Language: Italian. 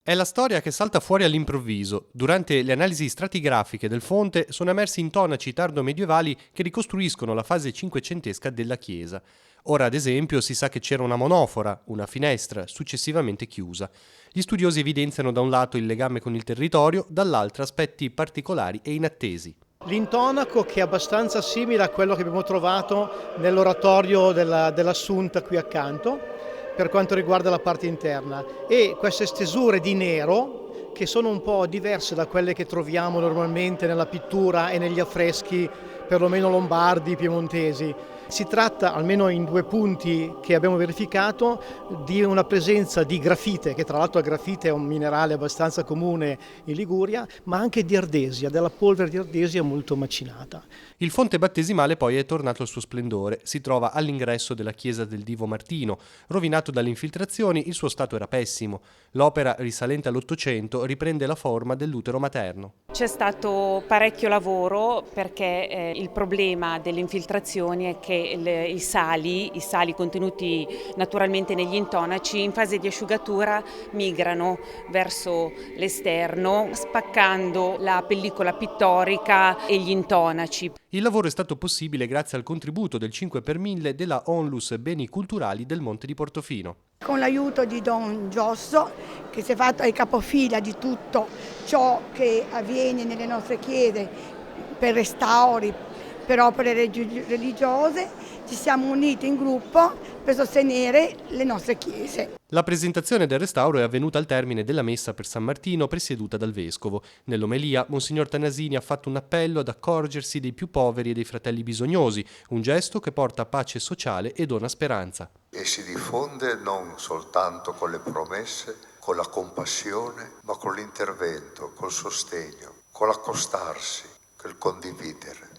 È la storia che salta fuori all'improvviso. Durante le analisi stratigrafiche del fonte sono emersi intonaci tardo-medievali che ricostruiscono la fase cinquecentesca della chiesa. Ora, ad esempio, si sa che c'era una monofora, una finestra, successivamente chiusa. Gli studiosi evidenziano da un lato il legame con il territorio, dall'altro aspetti particolari e inattesi. L'intonaco, che è abbastanza simile a quello che abbiamo trovato nell'oratorio dell'Assunta qui accanto, per quanto riguarda la parte interna, e queste stesure di nero che sono un po' diverse da quelle che troviamo normalmente nella pittura e negli affreschi, perlomeno lombardi, piemontesi. Si tratta, almeno in 2 punti che abbiamo verificato, di una presenza di grafite, che tra l'altro il grafite è un minerale abbastanza comune in Liguria, ma anche di ardesia, della polvere di ardesia molto macinata. Il fonte battesimale poi è tornato al suo splendore. Si trova all'ingresso della chiesa del Divo Martino. Rovinato dalle infiltrazioni, il suo stato era pessimo. L'opera, risalente all'Ottocento, riprende la forma dell'utero materno. C'è stato parecchio lavoro perché il problema delle infiltrazioni è che i sali contenuti naturalmente negli intonaci, in fase di asciugatura migrano verso l'esterno, spaccando la pellicola pittorica e gli intonaci. Il lavoro è stato possibile grazie al contributo del 5 per 1000 della Onlus Beni Culturali del Monte di Portofino. Con l'aiuto di Don Giosso, che si è fatto il capofila di tutto ciò che avviene nelle nostre chiese per restauri, per opere religiose, ci siamo uniti in gruppo per sostenere le nostre chiese. La presentazione del restauro è avvenuta al termine della messa per San Martino presieduta dal vescovo. Nell'omelia, Monsignor Tanasini ha fatto un appello ad accorgersi dei più poveri e dei fratelli bisognosi, un gesto che porta pace sociale e dona speranza. E si diffonde non soltanto con le promesse, con la compassione, ma con l'intervento, col sostegno, con l'accostarsi, col condividere.